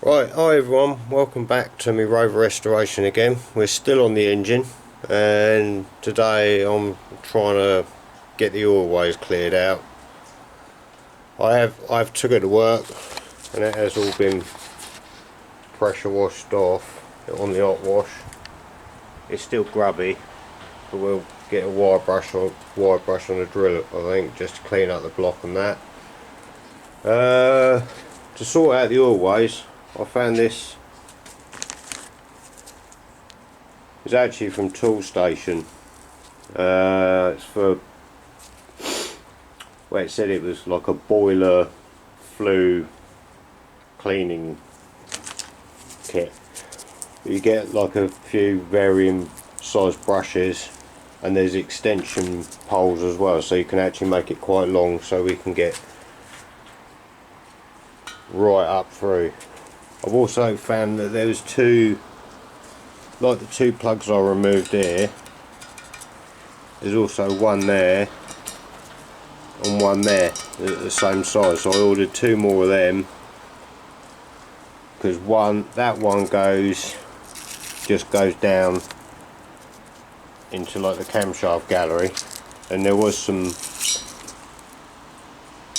Right, hi everyone, welcome back to my Rover restoration again. We're still on the engine, and today I'm trying to get the oilways cleared out. I've took it to work and it has all been pressure washed off on the hot wash. It's still grubby, but we'll get a wire brush on the drill, I think, just to clean up the block and that. To sort out the oilways, I found this. It's actually from Tool Station. It's for, well, it said it was like a boiler flue cleaning kit. You get like a few varying size brushes, and there's extension poles as well, so you can actually make it quite long, so we can get right up through. I've also found that there was two, like the two plugs I removed here, there's also one there and one there at the same size, so I ordered two more of them, because that one just goes down into like the camshaft gallery, and there was some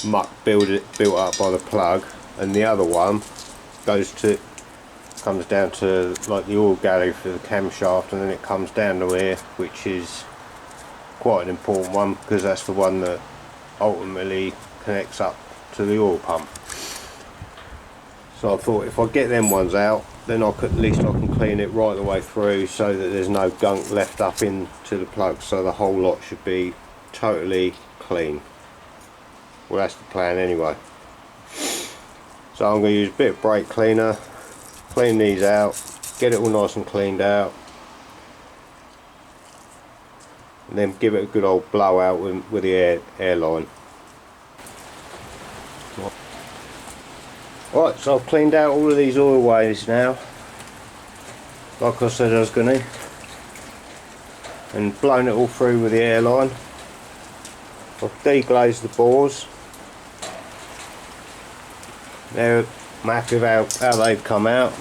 muck built up by the plug, and the other one comes down to like the oil gallery for the camshaft, and then it comes down to here, which is quite an important one because that's the one that ultimately connects up to the oil pump. So I thought if I get them ones out, then at least I can clean it right the way through, so that there's no gunk left up into the plug, so the whole lot should be totally clean. Well, that's the plan anyway. So I'm going to use a bit of brake cleaner, clean these out, get it all nice and cleaned out, and then give it a good old blowout with the airline. Right, so I've cleaned out all of these oilways now, like I said I was going to, and blown it all through with the airline. I've deglazed the bores. They're happy with how they've come out.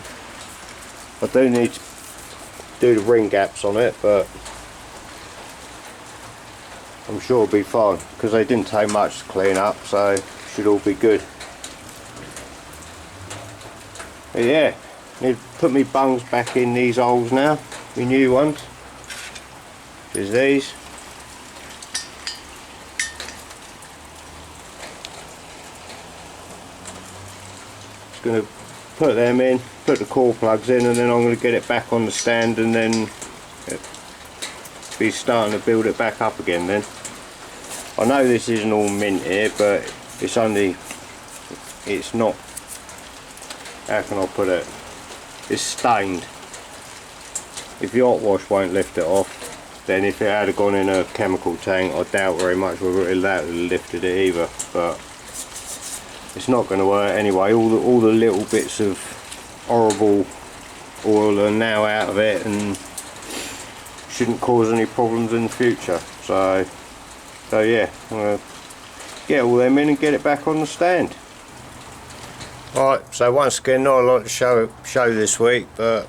I do need to do the ring gaps on it, but I'm sure it'll be fine because they didn't take much to clean up, so it should all be good. But yeah, need to put my bungs back in these holes now, my new ones. There's these. Going to put them in, put the core plugs in, and then I'm going to get it back on the stand, and then be starting to build it back up again then. I know this isn't all mint here, but it's not, how can I put it, it's stained. If the hot wash won't lift it off, then if it had gone in a chemical tank, I doubt very much whether it would have lifted it either, but it's not going to work anyway. All the little bits of horrible oil are now out of it and shouldn't cause any problems in the future. So yeah, I'm going to get all them in and get it back on the stand. Right, so once again, not a lot to show this week, but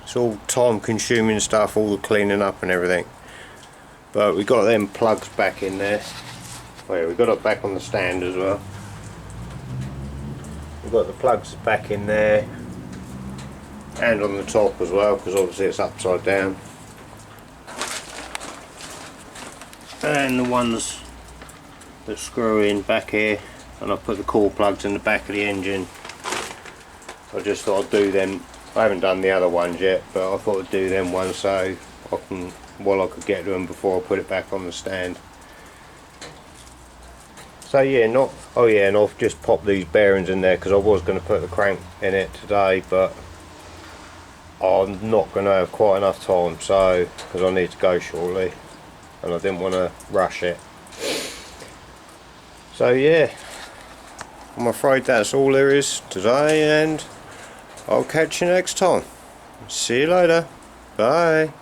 it's all time consuming stuff, all the cleaning up and everything. But we got them plugs back in there. Oh yeah, we got it back on the stand as well. We've got the plugs back in there and on the top as well, because obviously it's upside down, and the ones that screw in back here, and I put the core plugs in the back of the engine. I just thought I'd do them. I haven't done the other ones yet, but I thought I'd do them ones so I could get to them before I put it back on the stand. So yeah, and I've just popped these bearings in there because I was going to put the crank in it today, but I'm not going to have quite enough time, so because I need to go shortly and I didn't want to rush it. So yeah, I'm afraid that's all there is today, and I'll catch you next time. See you later. Bye.